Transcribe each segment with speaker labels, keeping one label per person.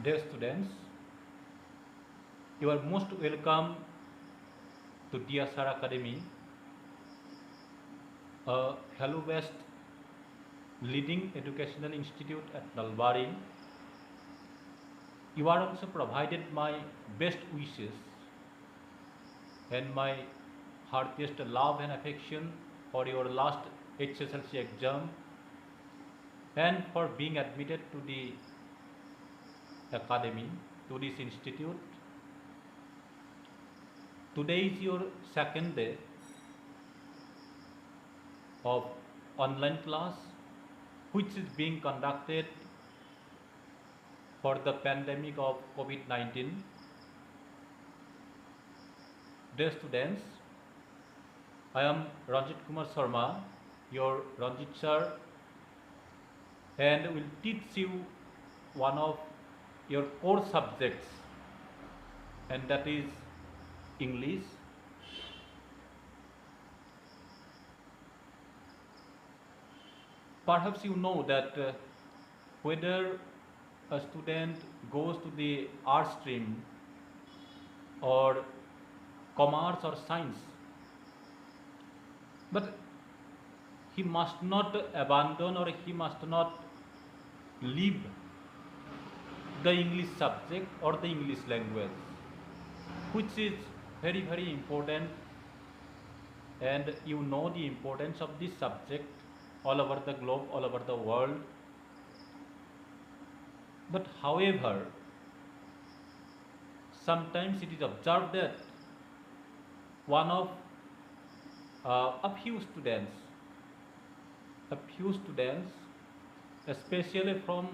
Speaker 1: Dear students, you are most welcome to DSR Academy, a Hello-based leading educational institute at Nalbari. You are also provided my best wishes and my heartiest love and affection for your last HSLC exam and for being admitted to the academy, to this institute. Today is your second day of online class, which is being conducted for the pandemic of COVID-19. Dear students, I am Ranjit Kumar Sharma, your Ranjit sir, and will teach you one of your core subjects, and that is English. Perhaps you know that whether a student goes to the art stream or commerce or science, but he must not abandon or he must not leave the English subject or the English language, which is very, very important, and you know the importance of this subject all over the globe, all over the world. But however, sometimes it is observed that one of a few students, especially from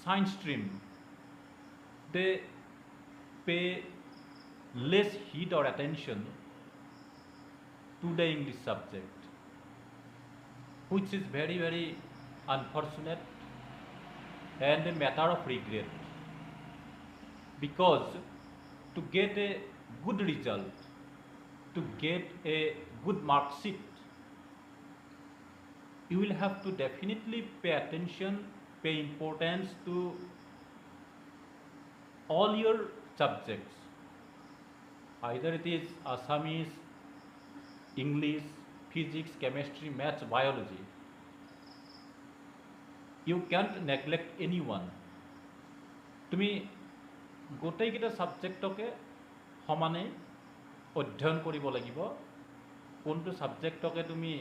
Speaker 1: science stream, they pay less heed or attention to the English subject, which is very, very unfortunate and a matter of regret, because to get a good result, to get a good mark sheet, you will have to definitely pay attention, pay importance to all your subjects, either it is Assamese, English, physics, chemistry, maths, biology. You can't neglect anyone. তুমি গোটেইকেইটা সাবজেক্টকে সমানে অধ্যয়ন কৰিব লাগিব, কোনটো সাবজেক্টকে তুমি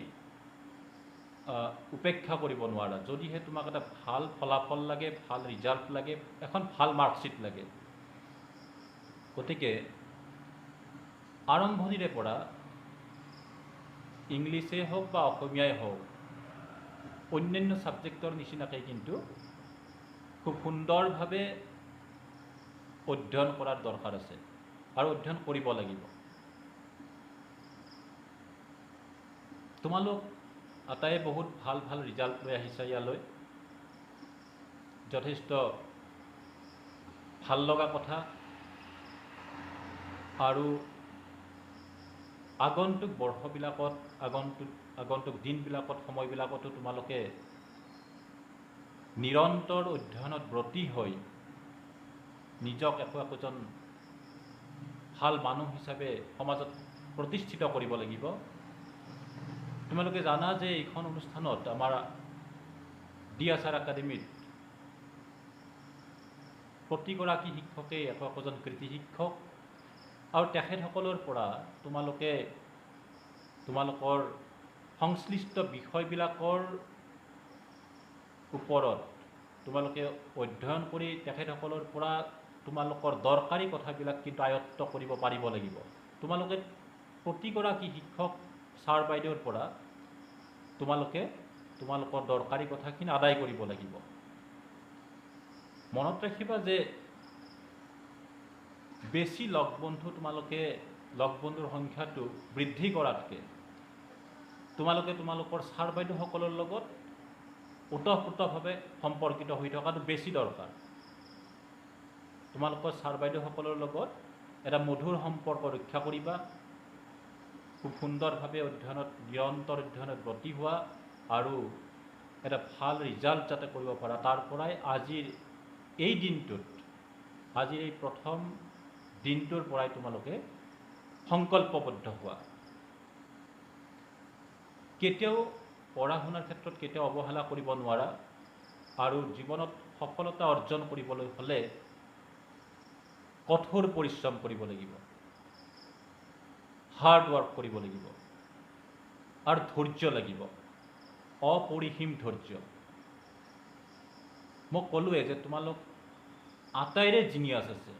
Speaker 1: উপেক্ষা কৰিব নোৱাৰা, যদিহে তোমাক এটা ভাল ফলাফল লাগে, ভাল ৰিজাল্ট লাগে, এখন ভাল মাৰ্কশ্বিট লাগে। গতিকে আৰম্ভণিৰে পৰা ইংলিছেই হওক বা অসমীয়াই হওক, অন্যান্য সাবজেক্টৰ নিচিনাকৈ কিন্তু খুব সুন্দৰভাৱে অধ্যয়ন কৰাৰ দৰকাৰ আছে আৰু অধ্যয়ন কৰিব লাগিব। তোমালোক আটায়ে বহুত ভাল ভাল ৰিজাল্ট লৈ আহিছা ইয়ালৈ, যথেষ্ট ভাল লগা কথা, আৰু আগন্তুক বৰ্ষবিলাকত, আগন্তুক দিনবিলাকত, সময়বিলাকতো তোমালোকে নিৰন্তৰ অধ্যয়নত ব্ৰতী হৈ নিজক একোজন ভাল মানুহ হিচাপে সমাজত প্ৰতিষ্ঠিত কৰিব লাগিব। তোমালোকে জানা যে এইখন অনুষ্ঠানত আমাৰ DSR একাডেমিত প্ৰতিগৰাকী শিক্ষকেই একোজন কৃতি শিক্ষক, আৰু তেখেতসকলৰ পৰা তোমালোকে তোমালোকৰ সংশ্লিষ্ট বিষয়বিলাকৰ ওপৰত তোমালোকে অধ্যয়ন কৰি তেখেতসকলৰ পৰা তোমালোকৰ দৰকাৰী কথাবিলাক কিন্তু আয়ত্ত কৰিব পাৰিব লাগিব। তোমালোকে প্ৰতিগৰাকী শিক্ষক ছাৰ বাইদেউৰ পৰা তোমালোকে তোমালোকৰ দৰকাৰী কথাখিনি আদায় কৰিব লাগিব। মনত ৰাখিবা যে বেছি লগ বন্ধুৰ সংখ্যাটো বৃদ্ধি কৰাতকৈ তোমালোকে তোমালোকৰ ছাৰ বাইদেউসকলৰ লগত ওতঃপ্ৰোতভাৱে সম্পৰ্কিত হৈ থকাটো বেছি দৰকাৰ। তোমালোকৰ ছাৰ বাইদেউসকলৰ লগত এটা মধুৰ সম্পৰ্ক ৰক্ষা কৰিবা, খুব সুন্দৰভাৱে নিৰন্তৰ অধ্যয়নত ব্ৰতী হোৱা, আৰু এটা ভাল ৰিজাল্ট যাতে কৰিব পাৰা, তাৰ পৰাই আজিৰ এই দিনটোত আজিৰ এই প্ৰথম দিনটোৰ পৰাই তোমালোকে সংকল্পবদ্ধ হোৱা। কেতিয়াও পঢ়া শুনাৰ ক্ষেত্ৰত কেতিয়াও অৱহেলা কৰিব নোৱাৰা আৰু জীৱনত সফলতা অৰ্জন কৰিবলৈ হ'লে কঠোৰ পৰিশ্ৰম কৰিব লাগিব, হাৰ্ড ৱৰ্ক কৰিব লাগিব আৰু ধৈৰ্য লাগিব, অপৰিসীম ধৈৰ্য। মই ক'লোৱে যে তোমালোক আটাইৰে জিনিয়াছ আছে,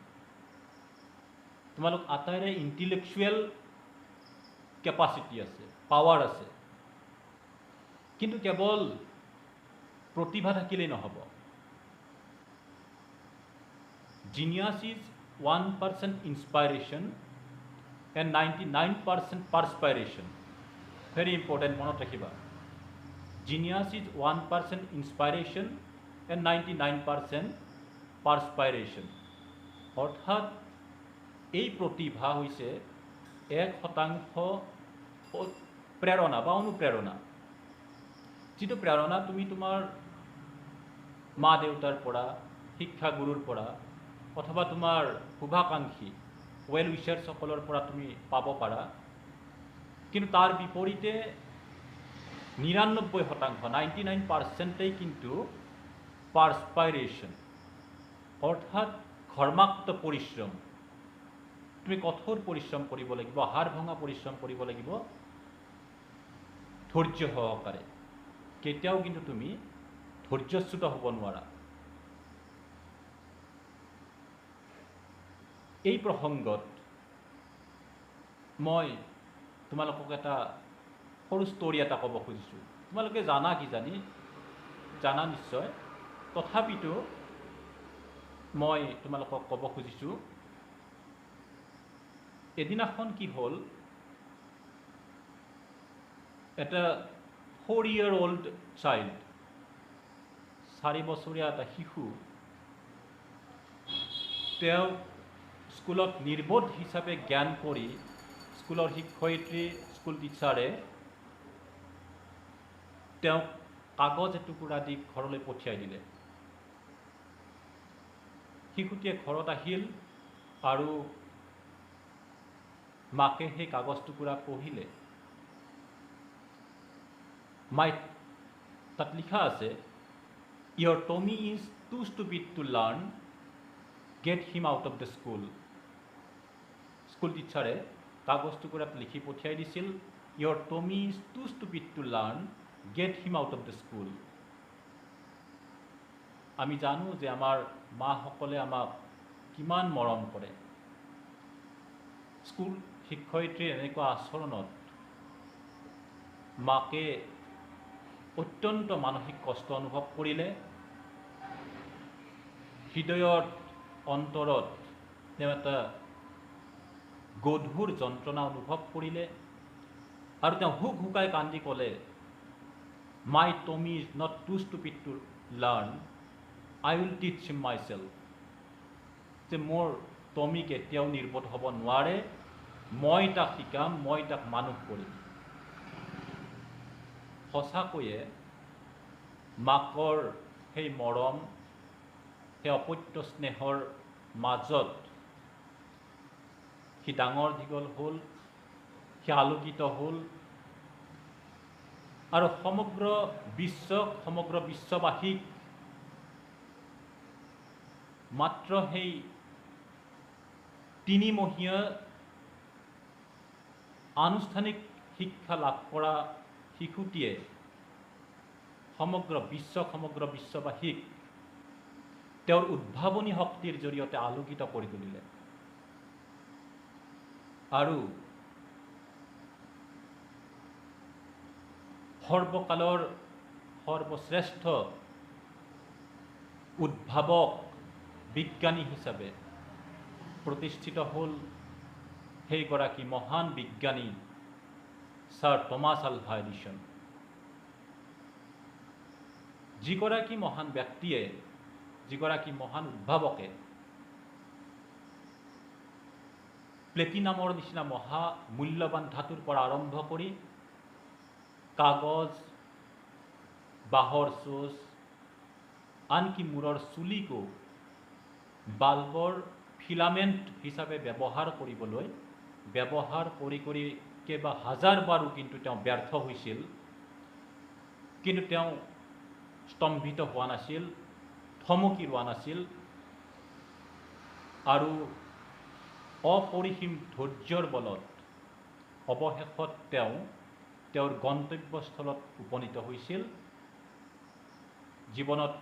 Speaker 1: তোমালোক আটাইৰে ইণ্টেলেকচুৱেল কেপাচিটি আছে, পাৱাৰ আছে, কিন্তু কেৱল প্ৰতিভা থাকিলেই নহ'ব। Genius is 1% inspiration and 99% perspiration. Very important, মনত ৰাখিবা। Genius is 1% inspiration and 99% perspiration. অৰ্থাৎ এই প্ৰতিভা হৈছে 1% প্ৰেৰণা বা অনুপ্ৰেৰণা। যিটো প্ৰেৰণা তুমি তোমাৰ মা দেউতাৰ পৰা, শিক্ষাগুৰুৰ পৰা অথবা তোমাৰ শুভাকাংক্ষী ৱেল উইচাৰ্ছসকলৰ পৰা তুমি পাব পাৰা, কিন্তু তাৰ বিপৰীতে 99% 99%ই কিন্তু পাৰস্পাইৰেশ্যন, অৰ্থাৎ ঘৰ্মাক্ত পৰিশ্ৰম। তুমি কঠোৰ পৰিশ্ৰম কৰিব লাগিব, হাৰ ভঙা পৰিশ্ৰম কৰিব লাগিব ধৈৰ্য সহকাৰে। কেতিয়াও কিন্তু তুমি ধৈৰ্যচ্যুত হ'ব নোৱাৰা। এই প্ৰসংগত মই তোমালোকক এটা সৰু ষ্টৰী এটা ক'ব খুজিছোঁ। তোমালোকে জানা কিজানি, জানা নিশ্চয়, তথাপিতো মই তোমালোকক ক'ব খুজিছোঁ। এদিনাখন কি হ'ল, এটা 4-year-old child, 4 বছৰীয়া এটা শিশু, তেওঁ স্কুলত নিৰ্বোধ হিচাপে জ্ঞান কৰি স্কুলৰ শিক্ষয়িত্ৰী, স্কুল টিচাৰে তেওঁক কাগজ এটুকুৰা দি ঘৰলৈ পঠিয়াই দিলে। শিশুটিয়ে ঘৰত আহিল আৰু মাকে সেই কাগজ টুকুৰা পঢ়িলে। তাত লিখা আছে, "Your Tommy is too stupid to learn, get him out of the school." School টিচাৰে কাগজ টুকুৰাত লিখি পঠিয়াই দিছিল, "Your Tommy is too stupid to learn, get him out of the school." আমি জানো যে আমাৰ মাসকলে আমাক কিমান মৰম কৰে। স্কুল শিক্ষয়িত্ৰীৰ এনেকুৱা আচৰণত মাকে অত্যন্ত মানসিক কষ্ট অনুভৱ কৰিলে। হৃদয়ৰ অন্তৰত তেওঁ এটা গধুৰ যন্ত্ৰণা অনুভৱ কৰিলে আৰু তেওঁ হুক হুকাই কান্দি ক'লে, "My Tommy is not too stupid to learn, I will teach him myself." যে মোৰ টমি কেতিয়াও নিৰ্বোধ হ'ব নোৱাৰে, মই তাক শিকাম, মই তাক মানুহ কৰিম। সঁচাকৈয়ে মাকৰ সেই মৰম, সেই অপত্য স্নেহৰ মাজত সি ডাঙৰ দীঘল হ'ল, সি আলোকিত হ'ল আৰু সমগ্ৰ বিশ্ববাসীক মাত্ৰ সেই 3 মহীয়া আনুষ্ঠানিক শিক্ষা লাভ কৰা শিশুটিয়ে সমগ্ৰ বিশ্ববাসীক তেওঁৰ উদ্ভাৱনী শক্তিৰ জৰিয়তে আলোকিত কৰি তুলিলে। আৰু সৰ্বকালৰ সৰ্বশ্ৰেষ্ঠ উদ্ভাৱক বিজ্ঞানী হিচাপে প্ৰতিষ্ঠিত হ'ল সেইগৰাকী মহান বিজ্ঞানী ছাৰ টমাছ আলভা এডিছন। যিগৰাকী মহান ব্যক্তিয়ে, যিগৰাকী মহান উদ্ভাৱকে প্লেটিনামৰ নিচিনা মহা মূল্যৱান ধাতুৰ পৰা আৰম্ভ কৰি কাগজ, বাঁহৰ চুচ, আনকি মূৰৰ চুলিকো বাল্বৰ ফিলামেণ্ট হিচাপে ব্যৱহাৰ কৰিবলৈ ব্যৱহাৰ কৰি কেইবা হাজাৰ বাৰো কিন্তু তেওঁ ব্যৰ্থ হৈছিল, কিন্তু তেওঁ স্তম্ভিত হোৱা নাছিল, থমকি ৰোৱা নাছিল আৰু অপৰিসীম ধৈৰ্যৰ বলত অৱশেষত তেওঁ তেওঁৰ গন্তব্যস্থলত উপনীত হৈছিল, জীৱনত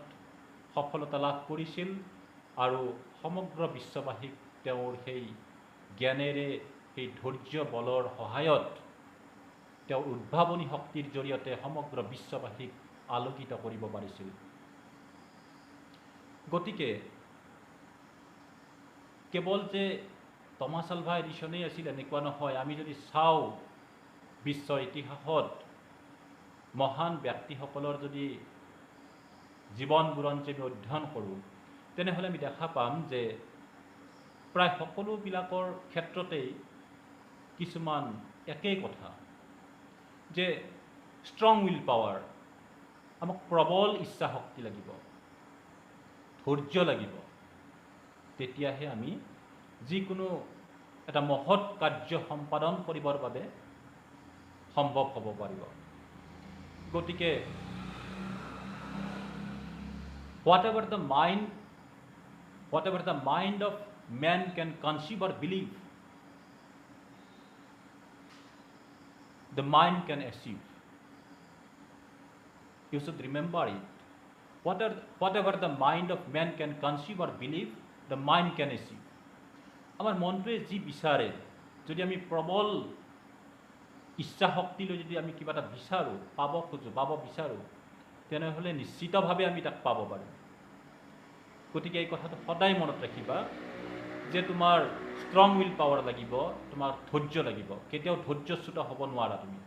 Speaker 1: সফলতা লাভ কৰিছিল আৰু সমগ্ৰ বিশ্ববাসীক তেওঁৰ সেই জ্ঞানেৰে, সেই ধৈৰ্য বলৰ সহায়ত তেওঁৰ উদ্ভাৱনী শক্তিৰ জৰিয়তে সমগ্ৰ বিশ্ববাসীক আলোকিত কৰিব পাৰিছিল। গতিকে কেৱল যে টমাছ আলভা এডিছনেই আছিল এনেকুৱা নহয়। আমি যদি চাওঁ বিশ্বৰ ইতিহাসত মহান ব্যক্তিসকলৰ যদি জীৱন বুৰঞ্জী আমি অধ্যয়ন কৰোঁ, তেনেহ'লে আমি দেখা পাম যে প্ৰায় সকলোবিলাকৰ ক্ষেত্ৰতেই কিছুমান একেই কথা, যে ষ্ট্ৰং উইল পাৱাৰ, আমাক প্ৰবল ইচ্ছা শক্তি লাগিব, ধৈৰ্য লাগিব, তেতিয়াহে আমি যিকোনো এটা মহৎ কাৰ্য সম্পাদন কৰিবৰ বাবে সম্ভৱ হ'ব পাৰিব। গতিকে whatever the mind of man can conceive or believe, the mind can achieve. You should remember it. Whatever the mind of man can conceive or believe, the mind can achieve. আমাৰ মনটোৱে যি বিচাৰে, যদি আমি প্ৰবল ইচ্ছা শক্তি লৈ যদি আমি কিবা এটা বিচাৰোঁ, পাব বিচাৰোঁ, তেনেহ'লে নিশ্চিতভাৱে আমি তাক পাব পাৰিম। গতিকে এই কথাটো সদায় মনত ৰাখিবা যে তোমাৰ ষ্ট্ৰং উইল পাৱাৰ লাগিব, তোমাৰ ধৈৰ্য লাগিব, কেতিয়াও ধৈৰ্যচ্যুত হ'ব নোৱাৰা তুমি।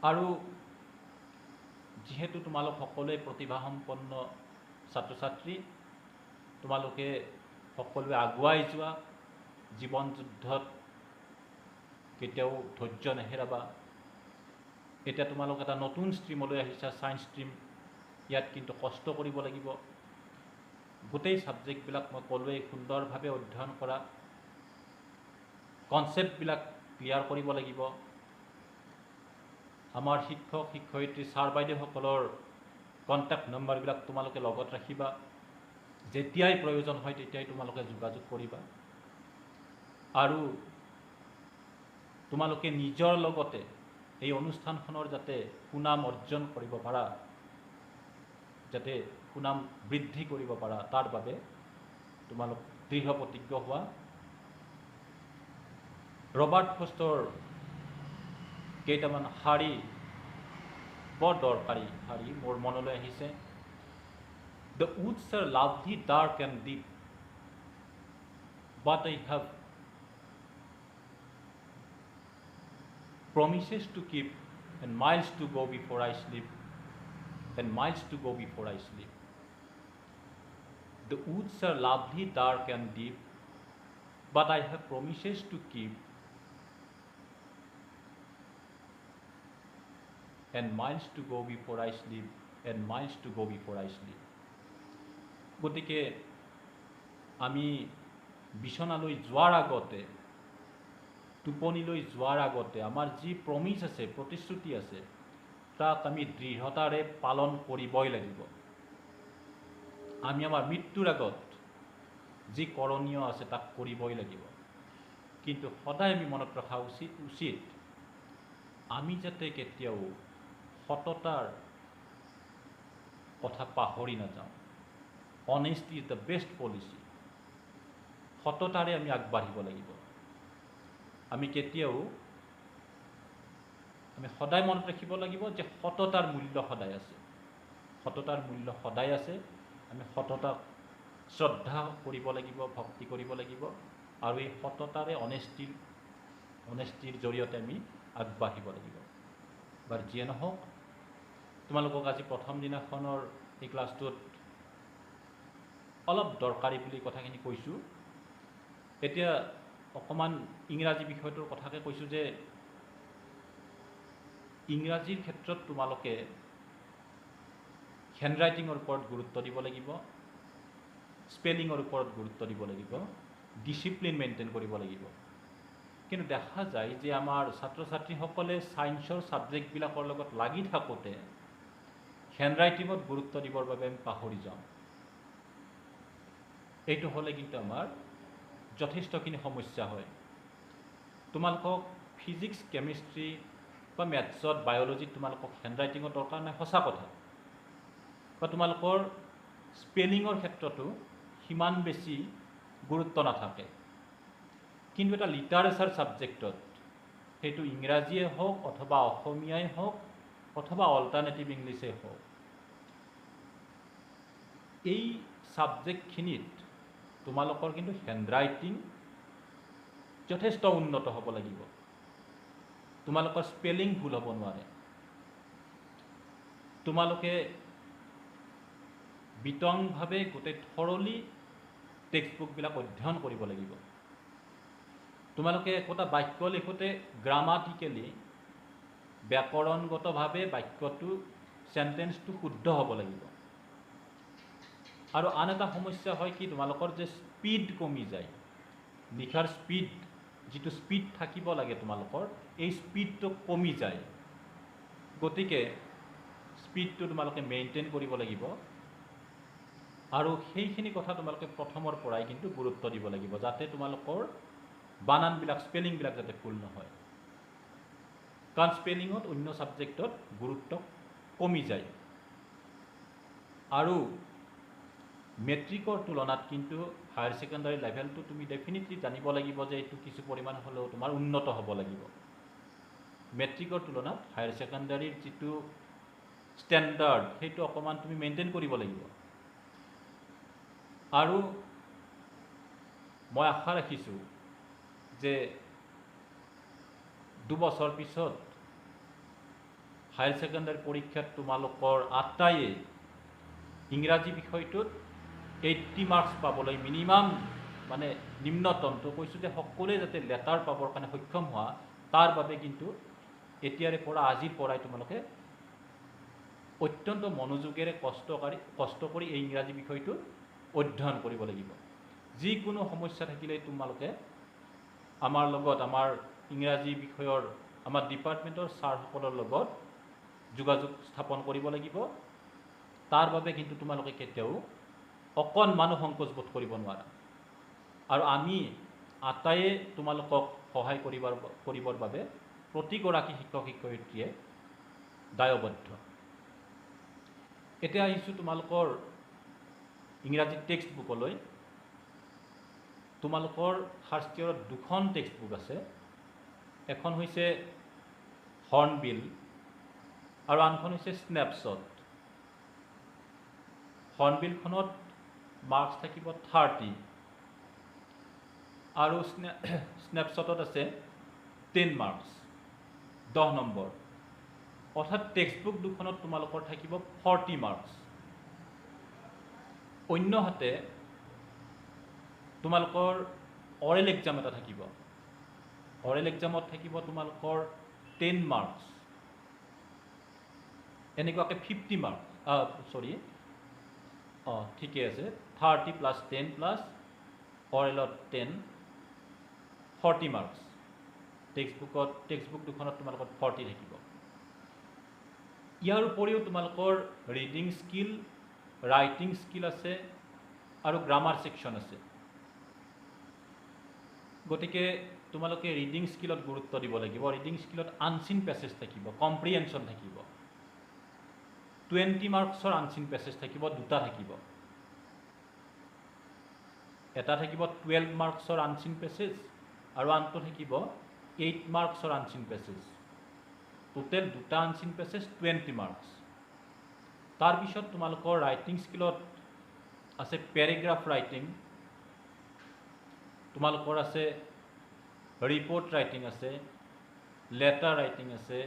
Speaker 1: আৰু যিহেতু তোমালোক সকলোৱে প্ৰতিভাসম্পন্ন ছাত্ৰ ছাত্ৰী, তোমালোকে সকলোৱে আগুৱাই যোৱা, জীৱন যুদ্ধত কেতিয়াও ধৈৰ্য নেহেৰাবা। এতিয়া তোমালোক এটা নতুন ষ্ট্ৰীমলৈ আহিছা, ছায়েন্স ষ্ট্ৰীম, ইয়াত কিন্তু কষ্ট কৰিব লাগিব। গোটেই ছাবজেক্টবিলাক মই ক'লোৱেই সুন্দৰভাৱে অধ্যয়ন কৰা, কনচেপ্টবিলাক ক্লিয়াৰ কৰিব লাগিব। আমাৰ শিক্ষক শিক্ষয়িত্ৰী ছাৰ বাইদেউসকলৰ কণ্টেক্ট নম্বৰবিলাক তোমালোকে লগত ৰাখিবা, যেতিয়াই প্ৰয়োজন হয় তেতিয়াই তোমালোকে যোগাযোগ কৰিবা। আৰু তোমালোকে নিজৰ লগতে এই অনুষ্ঠানখনৰ যাতে সুনাম অৰ্জন কৰিব পাৰা, যাতে সুনাম বৃদ্ধি কৰিব পাৰা, তাৰ বাবে তোমালোক দৃঢ় প্ৰতিজ্ঞ হোৱা। ৰবাৰ্ট ফ্ৰষ্টৰ কেইটামান শাৰী, বৰ দৰকাৰী শাৰী মোৰ মনলৈ আহিছে। The woods are lovely, dark and deep, but I have promises to keep and miles to go before I sleep, and miles to go before I sleep. The woods are lovely, dark and deep, but I have promises to keep and miles to go before I sleep, and miles to go before I sleep. গতিকে আমি বিছনালৈ যোৱাৰ আগতে, টোপনিলৈ যোৱাৰ আগতে আমাৰ যি promise আছে, প্ৰতিশ্ৰুতি আছে, তাক আমি দৃঢ়তাৰে পালন কৰিবই লাগিব। আমি আমাৰ মৃত্যুৰ আগত যি কৰণীয় আছে তাক কৰিবই লাগিব। কিন্তু সদায় আমি মনত ৰখা উচিত আমি যাতে কেতিয়াও সততাৰ কথা পাহৰি নাযাওঁ। অনেষ্টি ইজ দ্য বেষ্ট পলিচি। সততাৰে আমি আগবাঢ়িব লাগিব। আমি সদায় মনত ৰাখিব লাগিব যে সততাৰ মূল্য সদায় আছে, সততাৰ মূল্য সদায় আছে। আমি সততাক শ্ৰদ্ধা কৰিব লাগিব, ভক্তি কৰিব লাগিব, আৰু এই সততাৰে অনেষ্টিৰ জৰিয়তে আমি আগবাঢ়িব লাগিব। বাৰু যিয়ে নহওক, তোমালোকক আজি প্ৰথম দিনাখনৰ এই ক্লাছটোত অলপ দৰকাৰী বুলি কথাখিনি কৈছোঁ। এতিয়া অকণমান ইংৰাজী বিষয়টোৰ কথাকে কৈছোঁ যে ইংৰাজীৰ ক্ষেত্ৰত তোমালোকে হেণ্ডৰাইটিঙৰ ওপৰত গুৰুত্ব দিব লাগিব। স্পেলিঙৰ ওপৰত গুৰুত্ব দিব লাগিব, ডিচিপ্লিন মেইনটেইন কৰিব লাগিব। কিন্তু দেখা যায় যে আমাৰ ছাত্ৰ ছাত্ৰীসকলে ছায়েন্সৰ ছাবজেক্টবিলাকৰ লগত লাগি থাকোঁতে হেণ্ডৰাইটিঙত গুৰুত্ব দিবৰ বাবে আমি পাহৰি যাওঁ। এইটো হ'লে কিন্তু আমাৰ যথেষ্টখিনি সমস্যা হয়। তোমালোকক ফিজিক্স, কেমিষ্ট্ৰি বা মেথছত, বায়'লজিত তোমালোকক হেণ্ডৰাইটিঙৰ দৰকাৰ নাই, সঁচা কথা। বা তোমালোকৰ স্পেলিঙৰ ক্ষেত্ৰতো সিমান বেছি গুৰুত্ব নাথাকে। কিন্তু এটা লিটাৰেচাৰ ছাবজেক্টত, সেইটো ইংৰাজীয়ে হওক অথবা অসমীয়াই হওক অথবা অল্টাৰনেটিভ ইংলিছেই হওক, এই ছাবজেক্টখিনিত তোমালোকৰ কিন্তু হেণ্ডৰাইটিং যথেষ্ট উন্নত হ'ব লাগিব। তোমালোকৰ স্পেলিং ভুল হ'ব নোৱাৰে। তোমালোকে বিতংভাৱে গোটেই থৰলি টেক্সটবুকবিলাক অধ্যয়ন কৰিব লাগিব। তোমালোকে একোটা বাক্য লিখোঁতে গ্ৰামাটিকেলি, ব্যাকৰণগতভাৱে বাক্যটো, চেণ্টেন্সটো শুদ্ধ হ'ব লাগিব। আৰু আন এটা সমস্যা হয় কি, তোমালোকৰ যে স্পীড কমি যায়, লিখাৰ স্পীড, যিটো স্পীড থাকিব লাগে তোমালোকৰ, এই স্পীডটো কমি যায়। গতিকে স্পীডটো তোমালোকে মেইনটেইন কৰিব লাগিব। আৰু সেইখিনি কথা তোমালোকে প্ৰথমৰ পৰাই কিন্তু গুৰুত্ব দিব লাগিব, যাতে তোমালোকৰ বানানবিলাক, স্পেলিংবিলাক যাতে ভুল নহয়। কাৰণ স্পেলিঙত অন্য ছাবজেক্টত গুৰুত্ব কমি যায়। আৰু মেট্ৰিকৰ তুলনাত কিন্তু হায়াৰ ছেকেণ্ডাৰী লেভেলটো তুমি ডেফিনেটলি জানিব লাগিব যে এইটো কিছু পৰিমাণ হ'লেও তোমাৰ উন্নত হ'ব লাগিব। মেট্ৰিকৰ তুলনাত হায়াৰ ছেকেণ্ডাৰীৰ যিটো ষ্টেণ্ডাৰ্ড, সেইটো অকণমান তুমি মেইনটেইন কৰিব লাগিব। আৰু মই আশা ৰাখিছোঁ যে 2 বছৰ পিছত হায়াৰ ছেকেণ্ডাৰী পৰীক্ষাত তোমালোকৰ আটাইয়ে ইংৰাজী বিষয়টোত 80 মাৰ্কছ পাবলৈ মিনিমাম, মানে নিম্নতমটো কৈছোঁ যে সকলোৱে যাতে লেটাৰ পাবৰ কাৰণে সক্ষম হোৱা, তাৰ বাবে কিন্তু এতিয়াৰে পৰা, আজিৰ পৰাই তোমালোকে অত্যন্ত মনোযোগেৰে কষ্ট কৰি এই ইংৰাজী বিষয়টো অধ্যয়ন কৰিব লাগিব। যিকোনো সমস্যা থাকিলে তোমালোকে আমাৰ লগত, আমাৰ ইংৰাজী বিষয়ৰ আমাৰ ডিপাৰ্টমেণ্টৰ ছাৰসকলৰ লগত যোগাযোগ স্থাপন কৰিব লাগিব। তাৰ বাবে কিন্তু তোমালোকে কেতিয়াও অকণমানো সংকোচবোধ কৰিব নোৱাৰা। আৰু আমি আটাইয়ে তোমালোকক সহায় কৰিবৰ বাবে প্ৰতিগৰাকী শিক্ষক শিক্ষয়িত্ৰীয়ে দায়বদ্ধ। এতিয়া আহিছোঁ তোমালোকৰ ইংৰাজী টেক্সট বুকলৈ। তোমালোকৰ ফাৰ্ষ্ট ইয়েৰত 2খন টেক্সট বুক আছে। এখন হৈছে হৰ্ণবিল আৰু আনখন হৈছে স্নেপশ্বট। হৰ্ণবিলখনত মাৰ্কছ থাকিব 30 আৰু স্নেপশ্বটত আছে 10 মাৰ্কছ, 10 নম্বৰ। অৰ্থাৎ টেক্সট বুক দুখনত তোমালোকৰ থাকিব 40 মাৰ্কছ। অন্যহাতে তোমালোকৰ অৰেল এক্সাম এটা থাকিব। অৰেল এক্সামত থাকিব তোমালোকৰ 10 মাৰ্কছ। এনেকুৱাকৈ 50 মাৰ্কছ, ঠিকে আছে, 30 + 10 + অৰেলত 10, 40 মাৰ্কছ। টেক্সট বুক দুখনত তোমালোকৰ 40 থাকিব। ইয়াৰ উপৰিও তোমালোকৰ ৰিডিং স্কিল, ৰাইটিং স্কিল আছে আৰু গ্ৰামাৰ ছেকশ্যন আছে। গতিকে তোমালোকে ৰিডিং স্কিলত গুৰুত্ব দিব লাগিব। ৰিডিং স্কিলত আনচিন পেছেজ থাকিব, কম্প্ৰিহেনশ্যন থাকিব। 20 মাৰ্কছৰ আনচিন পেছেজ থাকিব, 2টা থাকিব। এটা থাকিব 12 মাৰ্কছৰ আনচিন পেছেজ আৰু আনটো থাকিব 8 মাৰ্কছৰ আনচিন পেছেজ। টোটেল 2টা আনচিন পেছেজ, 20 মাৰ্কছ। তাৰপিছত তোমালোকৰ ৰাইটিং স্কিলত আছে পেৰেগ্ৰাফ ৰাইটিং, তোমালোকৰ আছে ৰিপৰ্ট ৰাইটিং আছে, লেটাৰ ৰাইটিং আছে,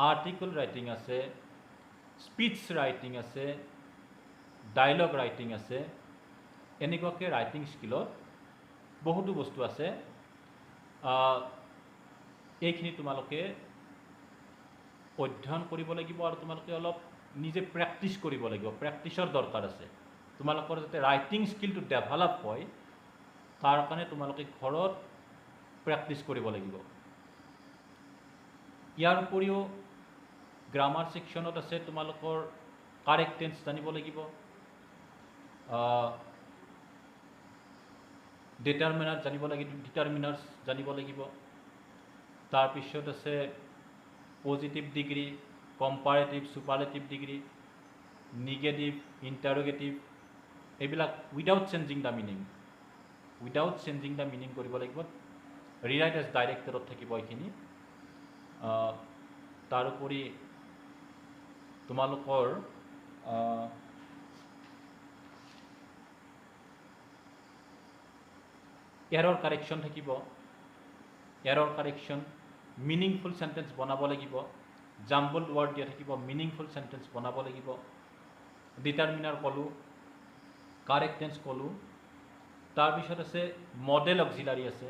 Speaker 1: আৰ্টিকল ৰাইটিং আছে, স্পীচ ৰাইটিং আছে, ডায়লগ ৰাইটিং আছে। এনেকুৱাকৈ ৰাইটিং স্কিলত বহুতো বস্তু আছে। এইখিনি তোমালোকে অধ্যয়ন কৰিব লাগিব আৰু তোমালোকে অলপ নিজে প্ৰেক্টিছ কৰিব লাগিব। প্ৰেক্টিছৰ দৰকাৰ আছে। তোমালোকৰ যাতে ৰাইটিং স্কিলটো ডেভেলপ হয় তাৰ কাৰণে তোমালোকে ঘৰত প্ৰেক্টিছ কৰিব লাগিব। ইয়াৰ উপৰিও গ্ৰামাৰ ছেকশ্যনত আছে তোমালোকৰ কাৰেক্ট টেন্স জানিব লাগিব, ডিটাৰমিনাৰ জানিব লাগিব, ডিটাৰমিনাৰ্ছ জানিব লাগিব। তাৰপিছত আছে positive degree, comparative, superlative degree, negative, interrogative, এইবিলাক without changing the meaning, without changing the meaning কৰিব লাগিব। ৰিৰাইট এজ ডাইৰেক্টৰত থাকিব এইখিনি। তাৰোপৰি তোমালোকৰ এৰৰ কাৰেকশ্যন থাকিব, এৰৰ কাৰেকশ্যন, মিনিংফুল চেণ্টেন্স বনাব লাগিব, জাম্বলড ৱৰ্ড দিয়া থাকিব, মিনিংফুল চেণ্টেন্স বনাব লাগিব। ডিটাৰমিনাৰ ক'লোঁ, কাৰেক্ট টেন্স ক'লোঁ। তাৰপিছত আছে মডেল অক্সিলাৰী আছে,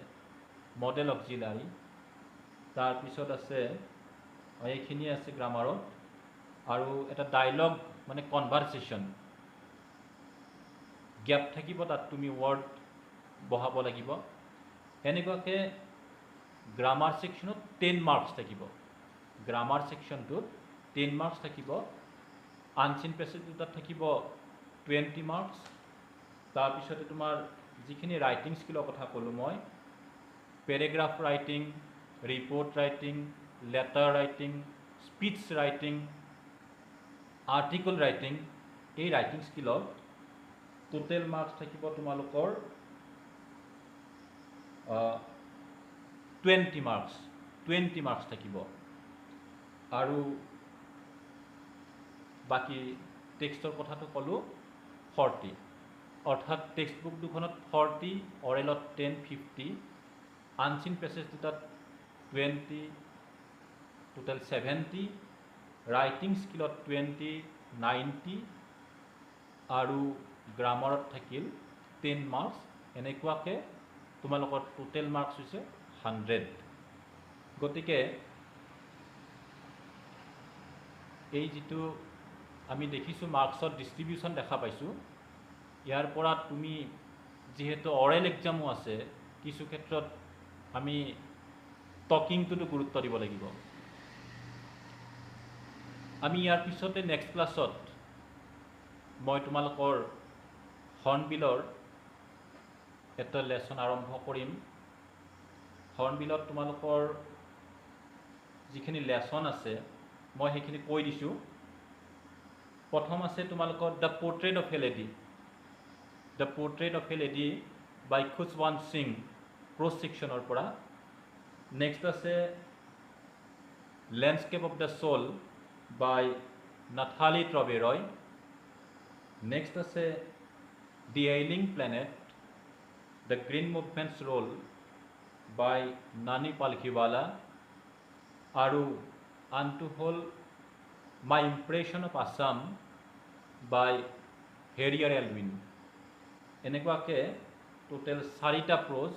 Speaker 1: মডেল অক্সিলাৰী। তাৰপিছত আছে এইখিনিয়ে আছে গ্ৰামাৰত। আৰু এটা ডায়লগ মানে কনভাৰচেশ্যন, গেপ থাকিব, তাত তুমি ৱৰ্ড বহাব লাগিব। এনেকুৱাকৈ গ্ৰামাৰ ছেকশ্যনত 10 মাৰ্কছ থাকিব, গ্ৰামাৰ ছেকশ্যনটোত 10 মাৰ্কছ থাকিব। আনচিন পেছেজ দুটাত থাকিব 20 মাৰ্কছ। তাৰপিছতে তোমাৰ যিখিনি ৰাইটিং স্কিলৰ কথা ক'লোঁ মই, paragraph writing, report writing, letter writing, speech writing, article writing, এই ৰাইটিং স্কিলত টোটেল মাৰ্কছ থাকিব তোমালোকৰ 20 মাৰ্কছ, 20 মাৰ্কছ থাকিব। আৰু বাকী টেক্সটৰ কথাটো ক'লোঁ 40, অৰ্থাৎ টেক্সট বুক দুখনত 40, অৰেলত 10, 50, আনচিন পেছেজ দুটাত 20, টোটেল 70, ৰাইটিং স্কিলত 20, 90, আৰু গ্ৰামাৰত থাকিল 10 মাৰ্কছ। এনেকুৱাকৈ তোমালোকৰ টোটেল মাৰ্কছ হৈছে 100। গতিকে এই যিটো আমি দেখিছোঁ মাৰ্কছৰ ডিষ্ট্ৰিবিউশ্যন দেখা পাইছোঁ, ইয়াৰ পৰা তুমি যিহেতু অৰেল এক্সামো আছে, কিছু ক্ষেত্ৰত আমি টকিংটোতো গুৰুত্ব দিব লাগিব। আমি ইয়াৰ পিছতে নেক্সট ক্লাছত মই তোমালোকৰ হৰ্ণবিলৰ এটা লেচন আৰম্ভ কৰিম। হৰ্ণবিলত তোমালোকৰ যিখিনি লেচন আছে মই সেইখিনি কৈ দিছোঁ। প্ৰথম আছে তোমালোকৰ the portrait of a lady, the portrait of a lady by Khushwant Singh, prose ছেকশ্যনৰ পৰা। নেক্সট আছে landscape of the soul by Nathalie Trouilloud. Next আছে the ailing planet, the green movement's role by Nani Palkhivala. আৰু আনটো হ'ল my impression of Assam by Verrier Elwin. এনেকুৱাকৈ total 4টা prose.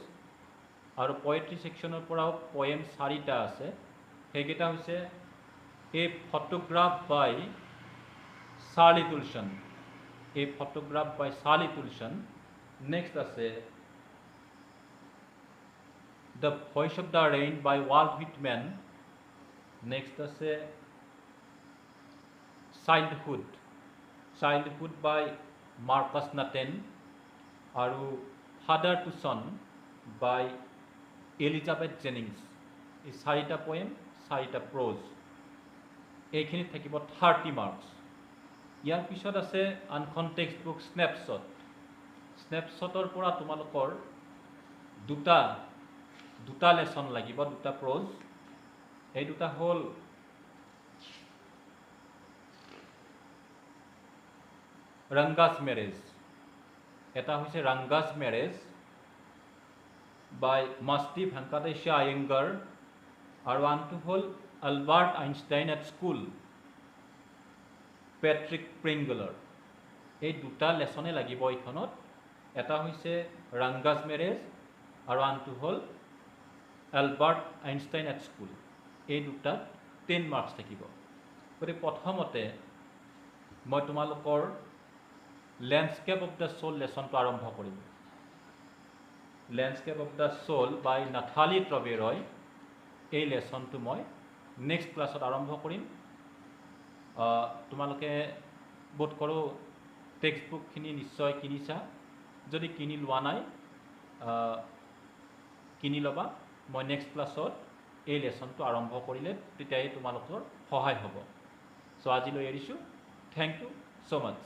Speaker 1: আৰু পয়েট্ৰি ছেকশ্যনৰ পৰাও পয়েম 4টা আছে, সেইকেইটা হৈছে a photograph by Charlie Toulson, a photograph by Charlie Toulson. Next আছে the voice of the rain by Walt Whitman. Next আছে childhood, childhood by Marcus Natten. আৰু father to son by Elizabeth Jennings. এই 4টা poem, 4টা prose. এইখিনিত থাকিব 30 marks. ইয়াৰ পিছত আছে আনখন টেক্সট বুক স্নেপশ্বট। স্নেপশ্বটৰ পৰা তোমালোকৰ দুটা লেচন লাগিব, দুটা প্ৰ'জ। এই দুটা হ'ল ৰংগাছ মেৰেজ, এটা হৈছে ৰংগাছ মেৰেজ বাই মাষ্টি ভেংকাটেশ্বৰ আয়েংগাৰ, আৰু আনটো হ'ল Albert Einstein at school, Patrick প্ৰিংগলৰ। এই দুটা লেচনে লাগিব এইখনত। এটা হৈছে ৰংগাছ মেৰেজ আৰু আনটো হ'ল এলবাৰ্ট আইনষ্টাইন এট স্কুল। এই দুটাত 10 মাৰ্কছ থাকিব। গতিকে প্ৰথমতে মই তোমালোকৰ লেণ্ডস্কেপ অফ দ্য সোল লেচনটো আৰম্ভ কৰিম। Landscape of the soul by Nathalie Trouveroy এই লেচনটো মই নেক্সট ক্লাছত আৰম্ভ কৰিম। তোমালোকে বোধ কৰোঁ টেক্সট বুকখিনি নিশ্চয় কিনিছা। যদি কিনি লোৱা নাই কিনি ল'বা। মই নেক্সট ক্লাছত এই লেচনটো আৰম্ভ কৰিলে তেতিয়াই তোমালোকৰ সহায় হ'ব। চ' আজিলৈ এৰিছোঁ। Thank you so' much.